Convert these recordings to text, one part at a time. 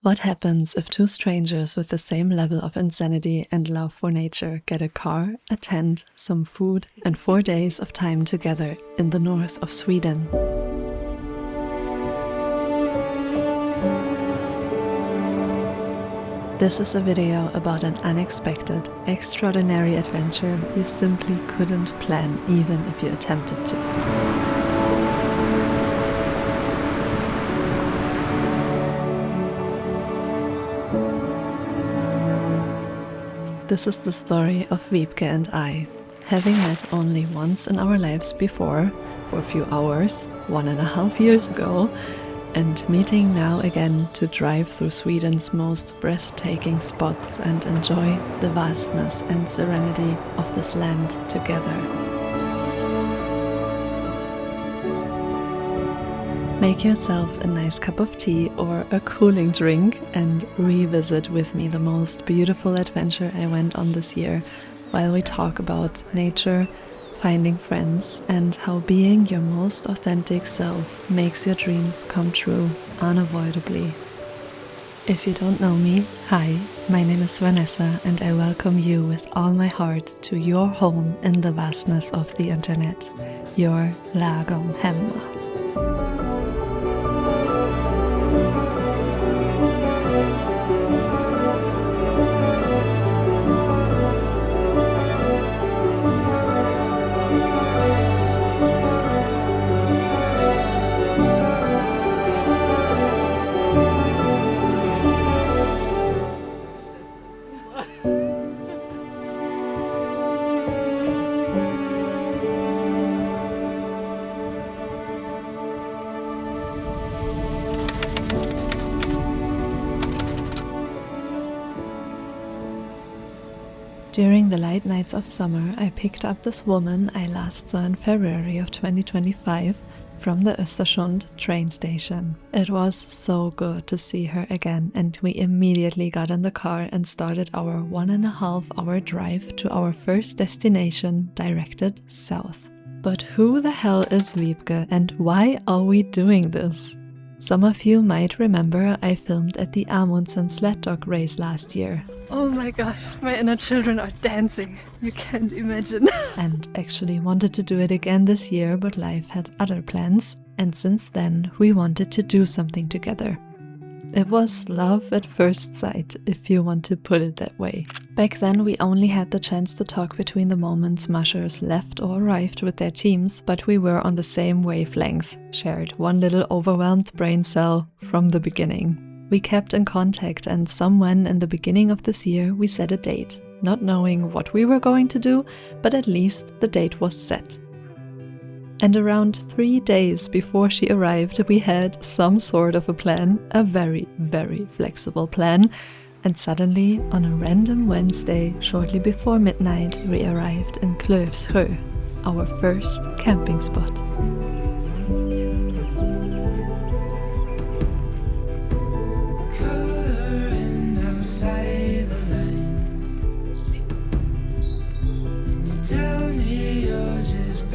What happens if two strangers with the same level of insanity and love for nature get a car, a tent, some food, and 4 days of time together in the north of Sweden? This is a video about an unexpected, extraordinary adventure you simply couldn't plan even if you attempted to. This is the story of Wibke and I, having met only once in our lives before, for a few hours, 1.5 years ago, and meeting now again to drive through Sweden's most breathtaking spots and enjoy the vastness and serenity of this land together. Make yourself a nice cup of tea or a cooling drink and revisit with me the most beautiful adventure I went on this year while we talk about nature, finding friends, and how being your most authentic self makes your dreams come true unavoidably. If you don't know me, hi, my name is Vanessa and I welcome you with all my heart to your home in the vastness of the internet, your lagom hemma. During the light nights of summer, I picked up this woman I last saw in February of 2025 from the Östersund train station. It was so good to see her again, and we immediately got in the car and started our 1.5-hour drive to our first destination, directed south. But who the hell is Wibke and why are we doing this? Some of you might remember I filmed at the Amundsen sled dog race last year. Oh my god, my inner children are dancing. You can't imagine. And actually wanted to do it again this year, but life had other plans. And since then, we wanted to do something together. It was love at first sight, if you want to put it that way. Back then, we only had the chance to talk between the moments mushers left or arrived with their teams, but we were on the same wavelength, shared one little overwhelmed brain cell from the beginning. We kept in contact, and somewhen in the beginning of this year we set a date, not knowing what we were going to do, but at least the date was set. And around 3 days before she arrived, we had some sort of a plan, a very, very flexible plan. And suddenly, on a random Wednesday, shortly before midnight, we arrived in Klövsjö, our first camping spot.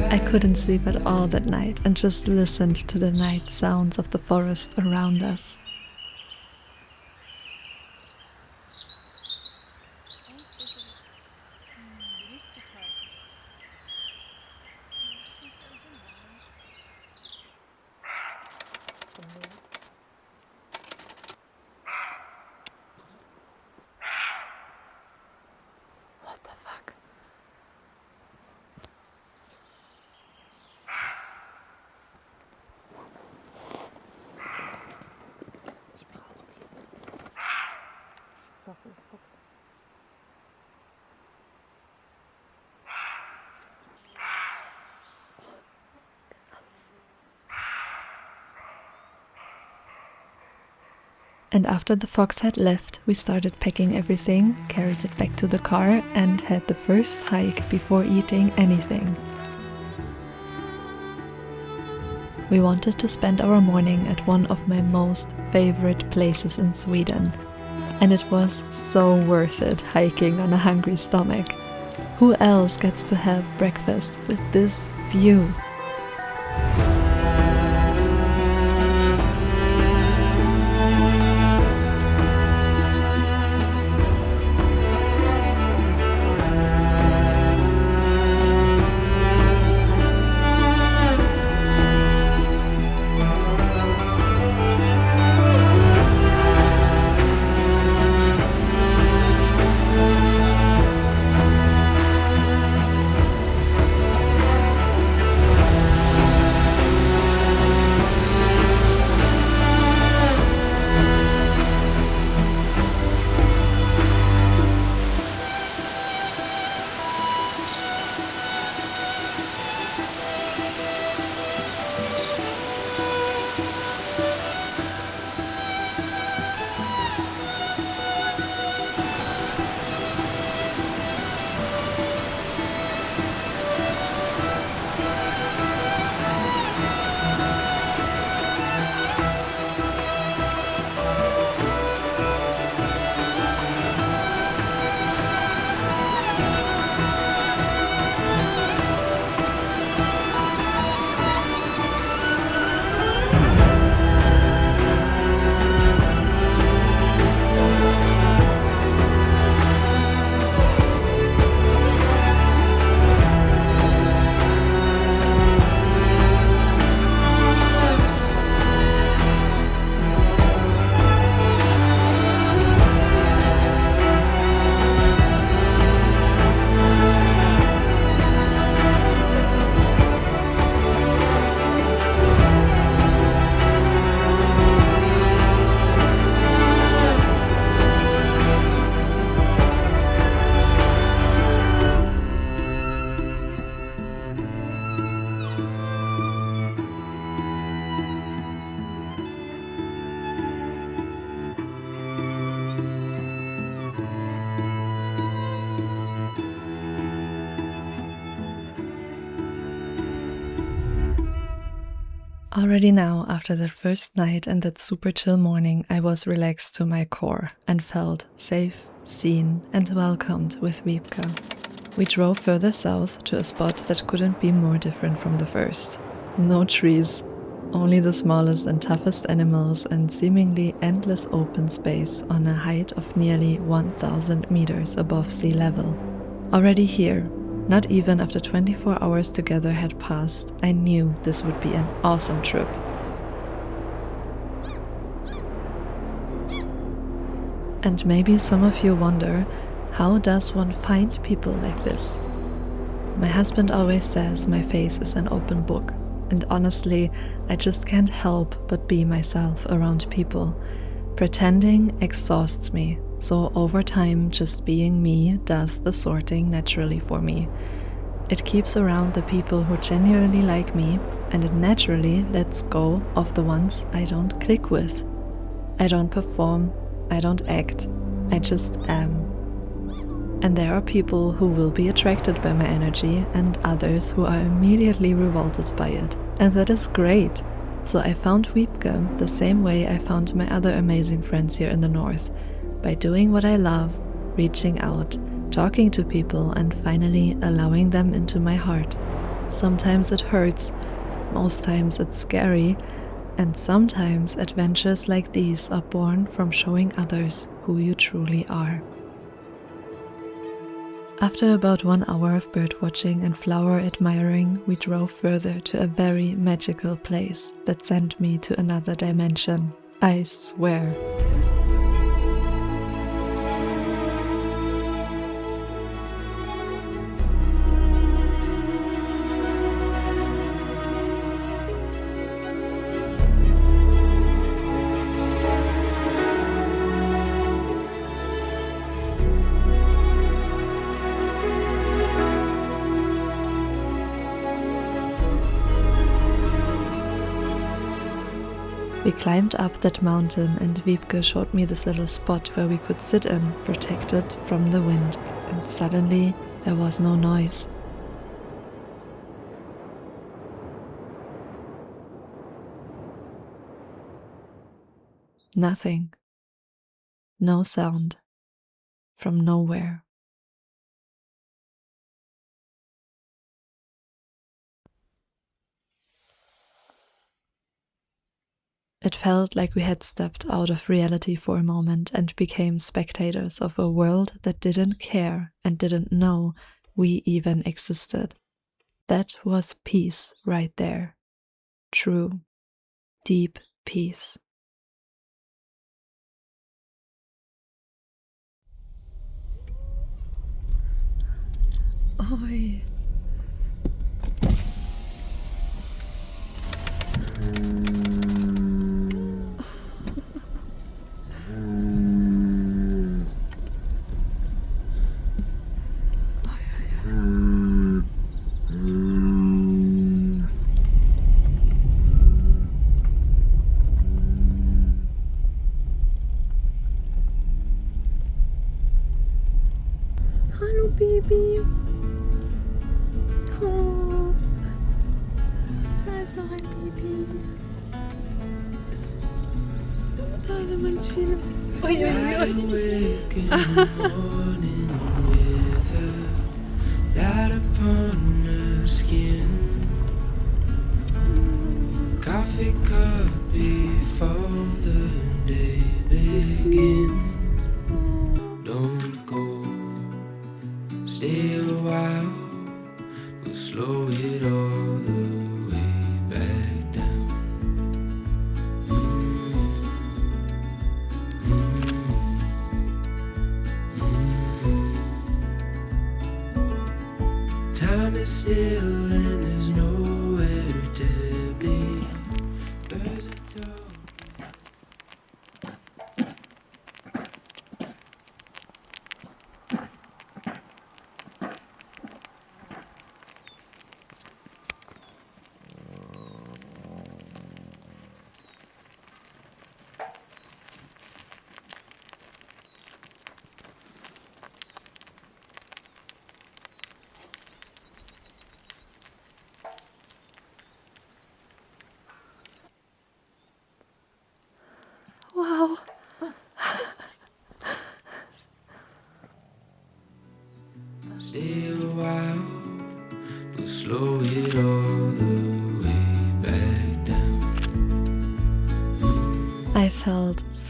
I couldn't sleep at all that night and just listened to the night sounds of the forest around us. What the fuck? And after the fox had left, we started packing everything, carried it back to the car, and had the first hike before eating anything. We wanted to spend our morning at one of my most favorite places in Sweden. And it was so worth it hiking on a hungry stomach. Who else gets to have breakfast with this view? Already now, after that first night and that super chill morning, I was relaxed to my core and felt safe, seen and welcomed with Wibke. We drove further south to a spot that couldn't be more different from the first. No trees, only the smallest and toughest animals and seemingly endless open space on a height of nearly 1,000 meters above sea level. Already here, not even after 24 hours together had passed, I knew this would be an awesome trip. And maybe some of you wonder, how does one find people like this? My husband always says my face is an open book, and honestly, I just can't help but be myself around people. Pretending exhausts me, so over time just being me does the sorting naturally for me. It keeps around the people who genuinely like me, and it naturally lets go of the ones I don't click with. I don't perform, I don't act, I just am. And there are people who will be attracted by my energy and others who are immediately revolted by it. And that is great. So I found Wibke the same way I found my other amazing friends here in the north. By doing what I love, reaching out, talking to people and finally allowing them into my heart. Sometimes it hurts, most times it's scary, and sometimes adventures like these are born from showing others who you truly are. After about 1 hour of birdwatching and flower admiring, we drove further to a very magical place that sent me to another dimension. I swear. We climbed up that mountain and Wibke showed me this little spot where we could sit in, protected from the wind, and suddenly there was no noise. Nothing. No sound. From nowhere. It felt like we had stepped out of reality for a moment and became spectators of a world that didn't care and didn't know we even existed. That was peace right there. True, deep peace. Oi. Hallo Baby. Oh, da ist noch ein Baby. Da sind ganz viele. Ui, ui, ui. Coffee cup before the day begins. Don't go, stay a while. We'll slow it all the way back down. Time is still and there's nowhere to be. Birds are talking.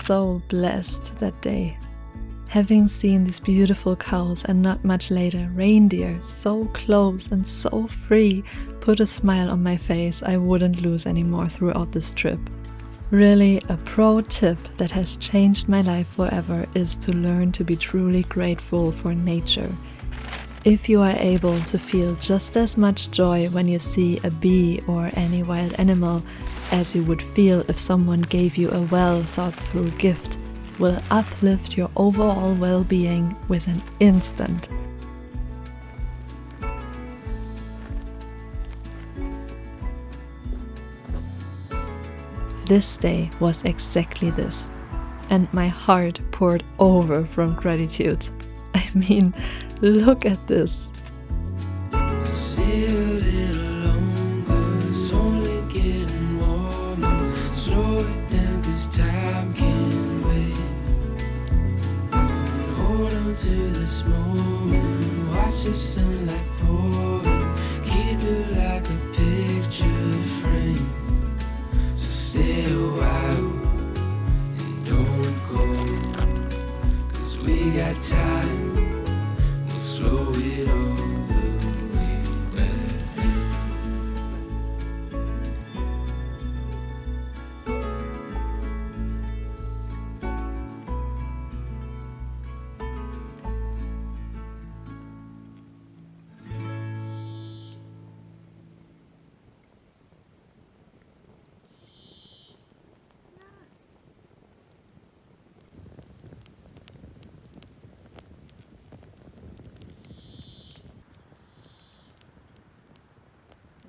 so blessed that day. Having seen these beautiful cows and not much later reindeer so close and so free put a smile on my face I wouldn't lose anymore throughout this trip. Really, a pro tip that has changed my life forever is to learn to be truly grateful for nature. If you are able to feel just as much joy when you see a bee or any wild animal as you would feel if someone gave you a well thought through gift, will uplift your overall well-being with an instant. This day was exactly this, and my heart poured over from gratitude. I mean, look at this. Still a little longer, it's only getting warmer. Slow it down 'cause time can't wait. Hold on to this moment, watch the sunlight pouring. Keep it like a picture frame. So stay a while and don't go, 'cause we got time. We'll slow it all the way back.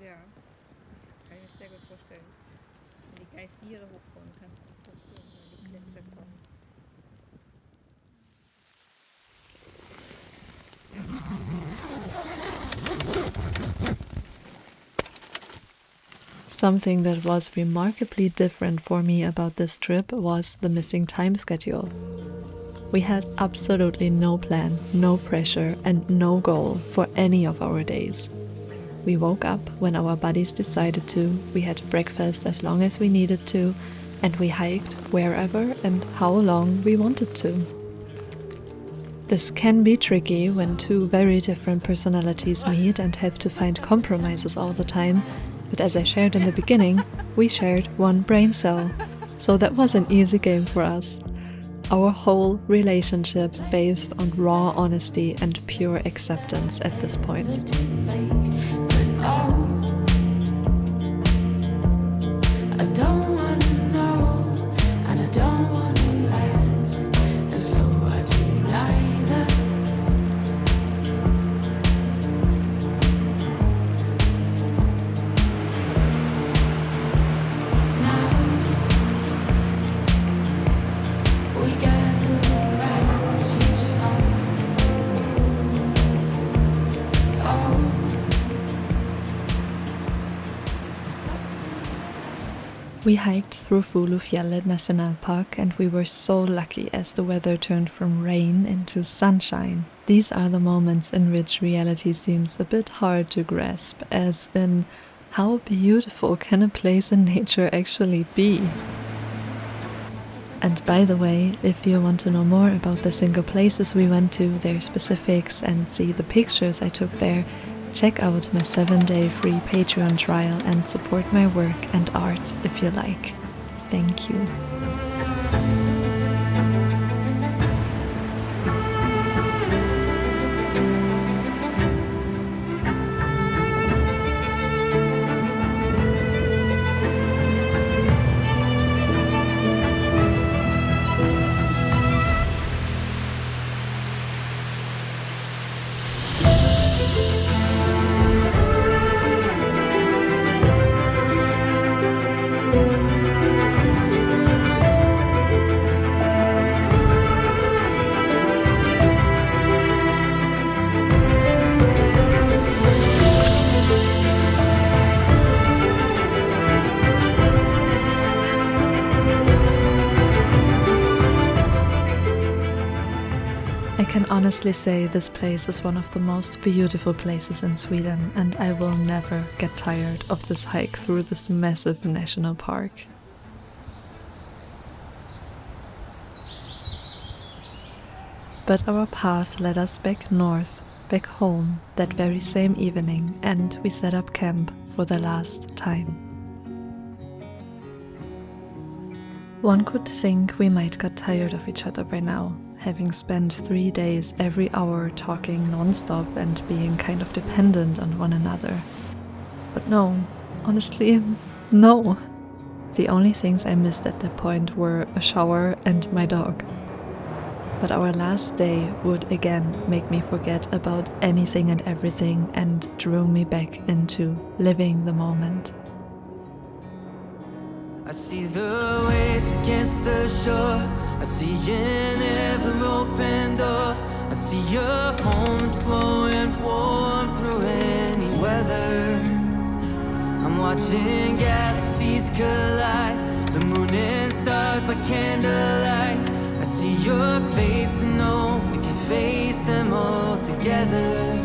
Ja, kann ich mir sehr gut vorstellen. Wenn die Geysire hochkommen, kannst du das vorstellen, wenn die Gletscher kommen. Something that was remarkably different for me about this trip was the missing time schedule. We had absolutely no plan, no pressure, and no goal for any of our days. We woke up when our bodies decided to, we had breakfast as long as we needed to, and we hiked wherever and how long we wanted to. This can be tricky when two very different personalities meet and have to find compromises all the time, but as I shared in the beginning, we shared one brain cell, so that was an easy game for us. Our whole relationship based on raw honesty and pure acceptance at this point. I don't wanna know, and I don't wanna ask, and so I do neither. Now we gather the grass you sown. Oh. We hiked through Fulufjället National Park and we were so lucky as the weather turned from rain into sunshine. These are the moments in which reality seems a bit hard to grasp, as in, how beautiful can a place in nature actually be? And by the way, if you want to know more about the single places we went to, their specifics, and see the pictures I took there, check out my 7-day free Patreon trial and support my work and art if you like. Thank you. I can honestly say this place is one of the most beautiful places in Sweden, and I will never get tired of this hike through this massive national park. But our path led us back north, back home, that very same evening, and we set up camp for the last time. One could think we might got tired of each other by now, having spent 3 days every hour talking non-stop and being kind of dependent on one another. But no, honestly, no. The only things I missed at that point were a shower and my dog. But our last day would again make me forget about anything and everything and drew me back into living the moment. I see the waves against the shore. I see an ever-open door. I see your home that's glowing warm through any weather. I'm watching galaxies collide, the moon and stars by candlelight. I see your face and know we can face them all together.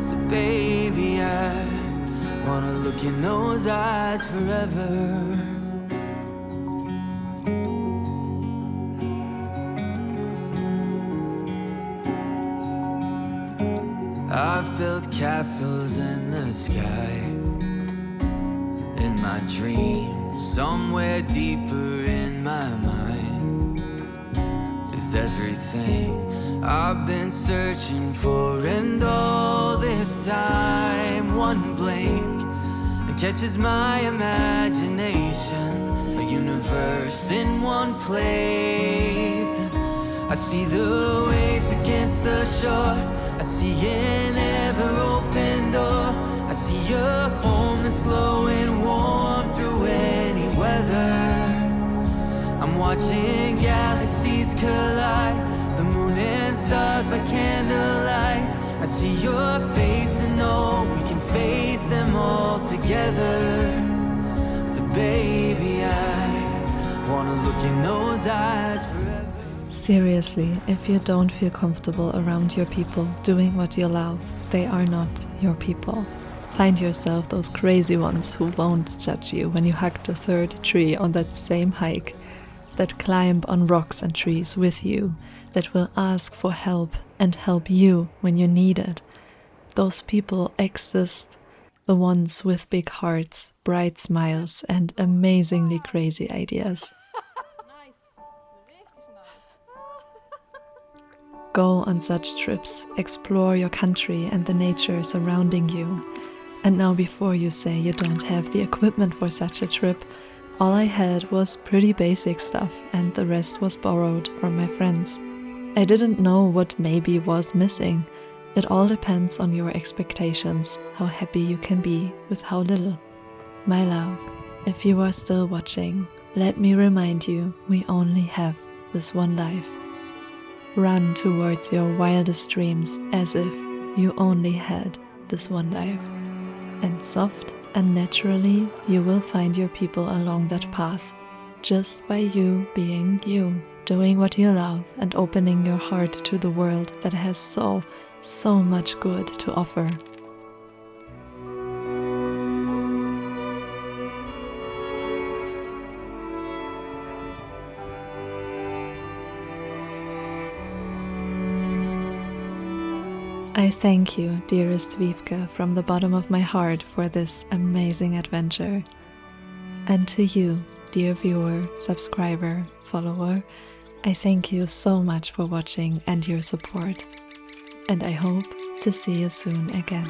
So baby, I wanna look in those eyes forever. I've built castles in the sky. In my dreams, somewhere deeper in my mind is everything I've been searching for. And all this time, one blink and catches my imagination. A universe in one place. I see the waves against the shore. I see an ever-open door. I see your home that's glowing warm through any weather. I'm watching galaxies collide, the moon and stars by candlelight. I see your face and know we can face them all together. So baby, I wanna look in those eyes forever. Seriously, if you don't feel comfortable around your people doing what you love, they are not your people. Find yourself those crazy ones who won't judge you when you hug the third tree on that same hike, that climb on rocks and trees with you, that will ask for help and help you when you need it. Those people exist, the ones with big hearts, bright smiles, and amazingly crazy ideas. Go on such trips, explore your country and the nature surrounding you. And now before you say you don't have the equipment for such a trip, all I had was pretty basic stuff and the rest was borrowed from my friends. I didn't know what maybe was missing. It all depends on your expectations, how happy you can be with how little. My love, if you are still watching, let me remind you, we only have this one life. Run towards your wildest dreams as if you only had this one life. And soft and naturally, you will find your people along that path, just by you being you, doing what you love and opening your heart to the world that has so much good to offer. I thank you, dearest Wibke, from the bottom of my heart for this amazing adventure. And to you, dear viewer, subscriber, follower, I thank you so much for watching and your support. And I hope to see you soon again.